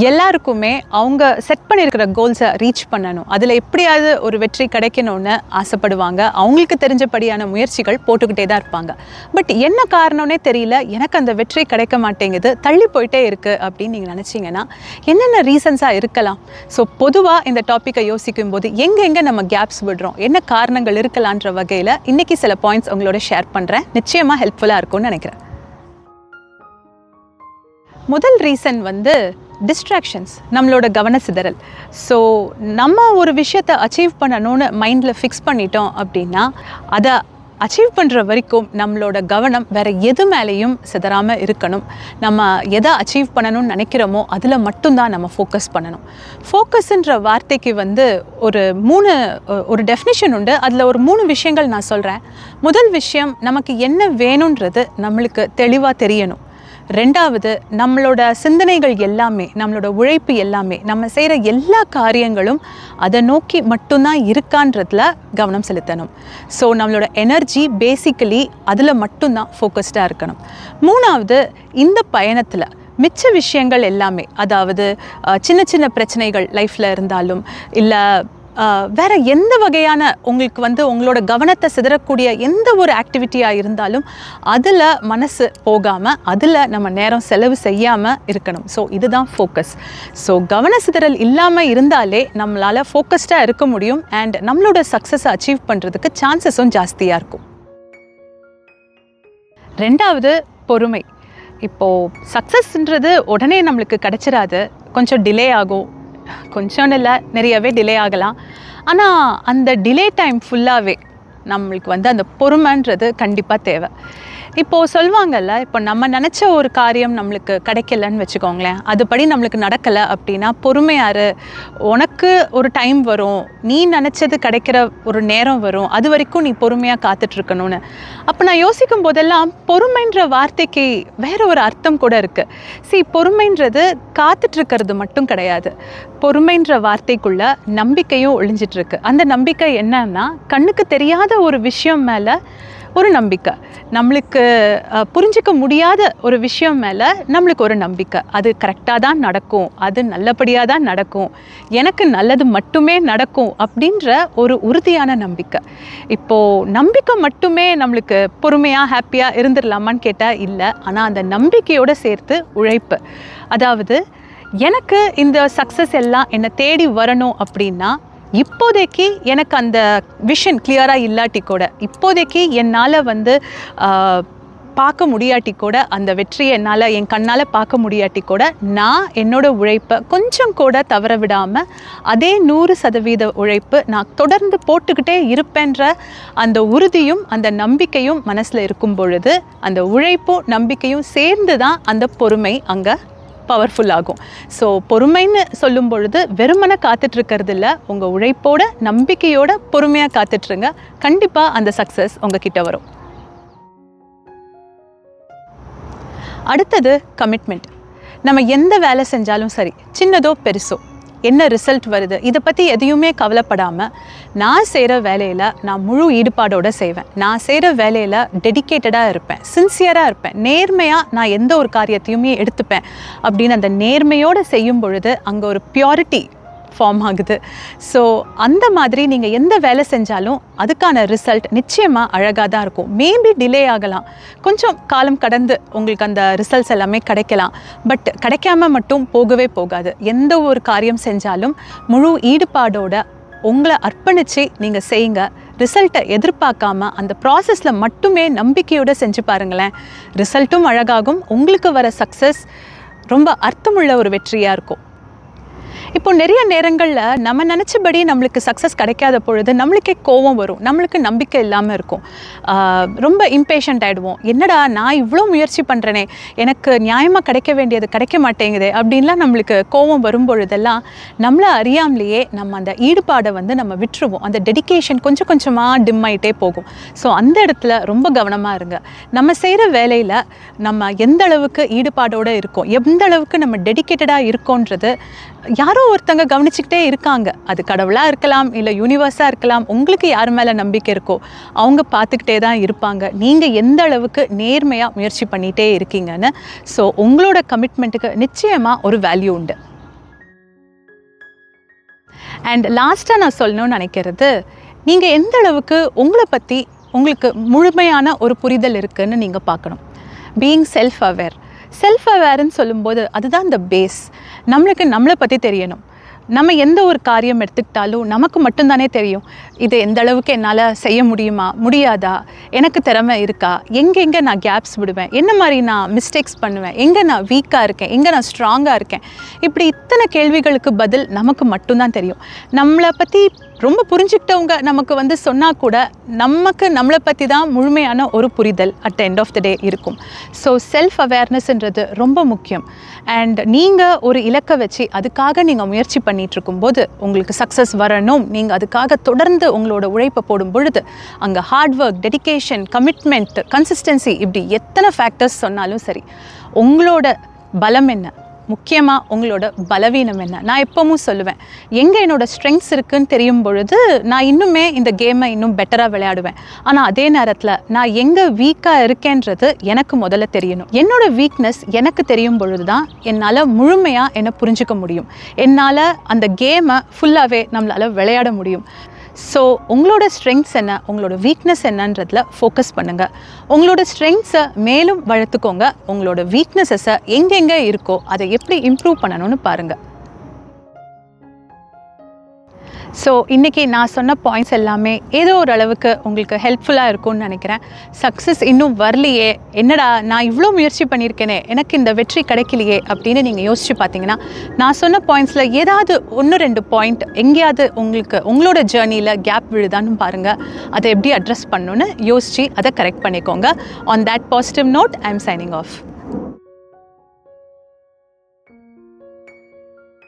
எல்லாருக்குமே அவங்க செட் பண்ணியிருக்கிற கோல்ஸை ரீச் பண்ணணும், அதில் எப்படியாவது ஒரு வெற்றி கிடைக்கணும்னு ஆசைப்படுவாங்க. அவங்களுக்கு தெரிஞ்சபடியான முயற்சிகள் போட்டுக்கிட்டே தான் இருப்பாங்க. பட் என்ன காரணம்னே தெரியல, எனக்கு அந்த வெற்றி கிடைக்க மாட்டேங்குது, தள்ளி போயிட்டே இருக்குது அப்படின்னு நீங்கள் நினச்சிங்கன்னா என்னென்ன ரீசன்ஸாக இருக்கலாம்? ஸோ பொதுவாக இந்த டாப்பிக்கை யோசிக்கும் போது எங்கெங்கே நம்ம கேப்ஸ் விடுறோம், என்ன காரணங்கள் இருக்கலான்ற வகையில் இன்றைக்கி சில பாயிண்ட்ஸ் உங்களோட ஷேர் பண்ணுறேன். நிச்சயமாக ஹெல்ப்ஃபுல்லாக இருக்கும்னு நினைக்கிறேன். முதல் ரீசன் டிஸ்ட்ராக்ஷன்ஸ், நம்மளோட கவன சிதறல். ஸோ நம்ம ஒரு விஷயத்தை அச்சீவ் பண்ணணும்னு மைண்டில் ஃபிக்ஸ் பண்ணிட்டோம் அப்படின்னா அதை அச்சீவ் பண்ணுற வரைக்கும் நம்மளோட கவனம் வேறு எது மேலேயும் சிதறாமல் இருக்கணும். நம்ம எதை அச்சீவ் பண்ணணும்னு நினைக்கிறோமோ அதில் மட்டும்தான் நம்ம ஃபோக்கஸ் பண்ணணும். ஃபோக்கஸ்ன்ற வார்த்தைக்கு ஒரு டெஃபினிஷன் உண்டு. அதில் ஒரு 3 விஷயங்கள் நான் சொல்கிறேன். முதல் விஷயம், நமக்கு என்ன வேணுன்றது நம்மளுக்கு தெளிவாக தெரியணும். ரெண்டாவது, நம்மளோட சிந்தனைகள் எல்லாமே, நம்மளோட உழைப்பு எல்லாமே, நம்ம செய்கிற எல்லா காரியங்களும் அதை நோக்கி மட்டும்தான் இருக்கான்றதுல கவனம் செலுத்தணும். ஸோ நம்மளோட எனர்ஜி பேசிக்கலி அதில் மட்டும்தான் ஃபோக்கஸ்டாக இருக்கணும். மூணாவது, இந்த பயணத்தில் மிச்ச விஷயங்கள் எல்லாமே, அதாவது சின்ன சின்ன பிரச்சனைகள் லைஃப்பில் இருந்தாலும் இல்லை வேறு எந்த வகையான உங்களுக்கு உங்களோட கவனத்தை சிதறக்கூடிய எந்த ஒரு ஆக்டிவிட்டியாக இருந்தாலும் அதில் மனசு போகாமல் அதில் நம்ம நேரம் செலவு செய்யாமல் இருக்கணும். ஸோ இதுதான் ஃபோக்கஸ். ஸோ கவன சிதறல் இல்லாமல் இருந்தாலே நம்மளால் ஃபோக்கஸ்டாக இருக்க முடியும் அண்ட் நம்மளோட சக்ஸஸை அச்சீவ் பண்ணுறதுக்கு சான்சஸும் ஜாஸ்தியாக இருக்கும். ரெண்டாவது, பொறுமை. இப்போது சக்ஸஸ்ன்றது உடனே நம்மளுக்கு கிடச்சிடாது, கொஞ்சம் டிலே ஆகும். கொஞ்சம் இல்லை, நிறையவே டிலே ஆகலாம். ஆனால் அந்த டிலே டைம் ஃபுல்லாகவே நம்மளுக்கு அந்த பொறுமைன்றது கண்டிப்பாக தேவை. இப்போது சொல்லுவாங்கல்ல, இப்போ நம்ம நினச்ச ஒரு காரியம் நம்மளுக்கு கிடைக்கலன்னு வச்சுக்கோங்களேன், அதுபடி நம்மளுக்கு நடக்கலை அப்படின்னா பொறுமையாரு, உனக்கு ஒரு டைம் வரும், நீ நினச்சது கிடைக்கிற ஒரு நேரம் வரும், அது வரைக்கும் நீ பொறுமையாக காத்துட்ருக்கணும்னு. அப்போ நான் யோசிக்கும் போதெல்லாம் பொறுமைன்ற வார்த்தைக்கு வேறு ஒரு அர்த்தம் கூட இருக்குது. பொறுமைன்றது காத்துட்ருக்கிறது மட்டும் கிடையாது. பொறுமைன்ற வார்த்தைக்குள்ள நம்பிக்கையும் ஒளிஞ்சிட்ருக்கு. அந்த நம்பிக்கை என்னன்னா, கண்ணுக்கு தெரியாத ஒரு விஷயம் மேலே ஒரு நம்பிக்கை, நம்மளுக்கு புரிஞ்சிக்க முடியாத ஒரு விஷயம் மேலே நம்மளுக்கு ஒரு நம்பிக்கை. அது கரெக்டாக தான் நடக்கும், அது நல்லபடியாக தான் நடக்கும், எனக்கு நல்லது மட்டுமே நடக்கும் அப்படின்ற ஒரு உறுதியான நம்பிக்கை. இப்போது நம்பிக்கை மட்டுமே நம்மளுக்கு பொறுமையாக ஹாப்பியாக இருந்துடலாமான்னு கேட்டால் இல்லை. ஆனால் அந்த நம்பிக்கையோடு சேர்த்து உழைப்பு. அதாவது எனக்கு இந்த சக்ஸஸ் எல்லாம் என்னை தேடி வரணும் அப்படின்னா இப்போதைக்கு எனக்கு அந்த விஷன் கிளியராக இல்லாட்டி கூட, இப்போதைக்கு என்னால் பார்க்க முடியாட்டி கூட, அந்த வெற்றியை என்னால் என் கண்ணால் பார்க்க முடியாட்டி கூட, நான் என்னோடய உழைப்பை கொஞ்சம் கூட தவற விடாமல் அதே 100% உழைப்பு நான் தொடர்ந்து போட்டுக்கிட்டே இருப்பேன்ற அந்த உறுதியும் அந்த நம்பிக்கையும் மனசில் இருக்கும் பொழுது, அந்த உழைப்பும் நம்பிக்கையும் சேர்ந்து தான் அந்த பொறுமை அங்கே பவர்ஃபுல் ஆகும். ஸோ பொறுமைன்னு சொல்லும் பொழுது வெறுமனை காத்துட்ருக்கிறது இல்லை, உங்கள் உழைப்போட நம்பிக்கையோட பொறுமையாக காத்துட்ருங்க. கண்டிப்பாக அந்த சக்ஸஸ் உங்ககிட்ட வரும். அடுத்தது கமிட்மெண்ட். நம்ம எந்த வேலை செஞ்சாலும் சரி, சின்னதோ பெருசோ, என்ன ரிசல்ட் வருது இதை பற்றி எதையுமே கவலைப்படாமல் நான் செய்கிற வேலையில் நான் முழு ஈடுபாடோடு செய்வேன். நான் செய்கிற வேலையில் டெடிக்கேட்டடாக இருப்பேன், சின்சியராக இருப்பேன், நேர்மையாக நான் எந்த ஒரு காரியத்தையுமே எடுத்துப்பேன் அப்படின்னு அந்த நேர்மையோடு செய்யும் பொழுது அங்கே ஒரு பியூரிட்டி ஃபார்ம் ஆகுது. ஸோ அந்த மாதிரி நீங்கள் எந்த வேலை செஞ்சாலும் அதுக்கான ரிசல்ட் நிச்சயமாக அழகாக தான் இருக்கும். மேபி டிலே ஆகலாம், கொஞ்சம் காலம் கடந்து உங்களுக்கு அந்த ரிசல்ட்ஸ் எல்லாமே கிடைக்கலாம். பட் கிடைக்காம மட்டும் போகவே போகாது. எந்த ஒரு காரியம் செஞ்சாலும் முழு ஈடுபாடோட உங்களை அர்ப்பணித்து நீங்கள் செய்யுங்க. ரிசல்ட்டை எதிர்பார்க்காம அந்த ப்ராசஸில் மட்டுமே நம்பிக்கையோடு செஞ்சு பாருங்களேன். ரிசல்ட்டும் அழகாகும், உங்களுக்கு வர சக்ஸஸ் ரொம்ப அர்த்தமுள்ள ஒரு வெற்றியாக இருக்கும். இப்போ நிறைய நேரங்களில் நம்ம நினச்சபடி நம்மளுக்கு சக்ஸஸ் கிடைக்காத பொழுது நம்மளுக்கே கோபம் வரும், நம்மளுக்கு நம்பிக்கை இல்லாமல் இருக்கும், ரொம்ப இம்பேஷண்ட் ஆகிடுவோம். என்னடா நான் இவ்வளோ முயற்சி பண்ணுறேனே, எனக்கு நியாயமாக கிடைக்க வேண்டியது கிடைக்க மாட்டேங்குது அப்படின்லாம் நம்மளுக்கு கோபம் வரும் பொழுதெல்லாம் நம்மளை அறியாமலேயே நம்ம அந்த ஈடுபாடை நம்ம விட்டுருவோம். அந்த டெடிக்கேஷன் கொஞ்சம் கொஞ்சமாக டிம் ஆகிட்டே போகும். ஸோ அந்த இடத்துல ரொம்ப கவனமாக இருங்க. நம்ம செய்கிற வேலையில் நம்ம எந்த அளவுக்கு ஈடுபாடோடு இருக்கோம், எந்த அளவுக்கு நம்ம டெடிக்கேட்டடாக இருக்கோன்றது யாரோ ஒருத்தங்க கவனிச்சுக்கிட்டே இருக்காங்க. அது கடவுளாக இருக்கலாம், இல்லை யூனிவர்ஸாக இருக்கலாம். உங்களுக்கு யார் மேலே நம்பிக்கை இருக்கோ அவங்க பார்த்துக்கிட்டே தான் இருப்பாங்க நீங்கள் எந்த அளவுக்கு நேர்மையாக முயற்சி பண்ணிகிட்டே இருக்கீங்கன்னு. ஸோ உங்களோட கமிட்மெண்ட்டுக்கு நிச்சயமாக ஒரு வேல்யூ உண்டு. அண்ட் லாஸ்ட்டாக நான் சொல்லணும்னு நினைக்கிறது, நீங்கள் எந்த அளவுக்கு உங்களை பற்றி உங்களுக்கு முழுமையான ஒரு புரிதல் இருக்குதுன்னு நீங்கள் பார்க்கணும். பீயிங் செல்ஃப் அவேர்ன்னு சொல்லும்போது அதுதான் இந்த பேஸ். நம்மளை பற்றி தெரியணும். நம்ம எந்த ஒரு காரியம் எடுத்துக்கிட்டாலும் நமக்கு மட்டும்தானே தெரியும். இது எந்த அளவுக்கு என்னால் செய்ய முடியுமா, முடியாதா, எனக்கு திறமை இருக்கா, எங்கெங்கே நான் கேப்ஸ் விடுவேன், என்ன மாதிரி நான் மிஸ்டேக்ஸ் பண்ணுவேன், எங்கே நான் வீக்காக இருக்கேன், எங்கே நான் ஸ்ட்ராங்காக இருக்கேன், இப்படி இத்தனை கேள்விகளுக்கு பதில் நமக்கு மட்டும்தான் தெரியும். நம்மளை பற்றி ரொம்ப புரிஞ்சுக்கிட்டவங்க நமக்கு சொன்னால் கூட நம்மளை பற்றி தான் முழுமையான ஒரு புரிதல் at the end of the day இருக்கும். ஸோ செல்ஃப் அவேர்னஸ்ன்றது ரொம்ப முக்கியம். அண்ட் நீங்கள் ஒரு இலக்கை வச்சு அதுக்காக நீங்கள் முயற்சி பண்ணிகிட்ருக்கும்போது உங்களுக்கு சக்ஸஸ் வரணும், நீங்கள் அதுக்காக தொடர்ந்து உங்களோட உழைப்பை போடும் பொழுது அங்கே hard work, dedication, commitment, consistency, இப்படி எத்தனை ஃபேக்டர்ஸ் சொன்னாலும் சரி, உங்களோட பலம் என்ன, முக்கியமாக உங்களோட பலவீனம் என்ன. நான் எப்பவும் சொல்லுவேன், எங்கே என்னோடய ஸ்ட்ரெங்க்ஸ் இருக்குதுன்னு தெரியும் பொழுது நான் இன்னுமே இந்த கேமை இன்னும் பெட்டராக விளையாடுவேன். ஆனால் அதே நேரத்தில் நான் எங்கே வீக்காக இருக்கேன்றது எனக்கு முதல்ல தெரியணும். என்னோடய வீக்னஸ் எனக்கு தெரியும் பொழுது தான் என்னால் முழுமையாக என்னை புரிஞ்சிக்க முடியும். என்னால் அந்த கேமை ஃபுல்லாகவே நம்மளால் விளையாட முடியும். ஸோ உங்களோட ஸ்ட்ரெங்க்ஸ் என்ன, உங்களோட வீக்னஸ் என்னன்றதில் ஃபோக்கஸ் பண்ணுங்கள். உங்களோட ஸ்ட்ரெங்க்ஸை மேலும் வளர்த்துக்கோங்க. உங்களோட வீக்னஸஸை எங்கெங்கே இருக்கோ அதை எப்படி இம்ப்ரூவ் பண்ணணும்னு பாருங்கள். ஸோ இன்றைக்கி நான் சொன்ன பாயிண்ட்ஸ் எல்லாமே ஏதோ ஒரு அளவுக்கு உங்களுக்கு ஹெல்ப்ஃபுல்லாக இருக்கும்னு நினைக்கிறேன். சக்ஸஸ் இன்னும் வரலையே, என்னடா நான் இவ்வளோ முயற்சி பண்ணியிருக்கேனே, எனக்கு இந்த வெற்றி கிடைக்கலையே அப்படின்னு நீங்கள் யோசித்து பார்த்தீங்கன்னா, நான் சொன்ன பாயிண்ட்ஸில் ஏதாவது 1-2 பாயிண்ட் எங்கேயாவது உங்களோட ஜேர்னியில் கேப் விழுதான்னு பாருங்கள். அதை எப்படி அட்ரஸ் பண்ணணுன்னு யோசித்து அதை கரெக்ட் பண்ணிக்கோங்க. On that positive note, I am signing of.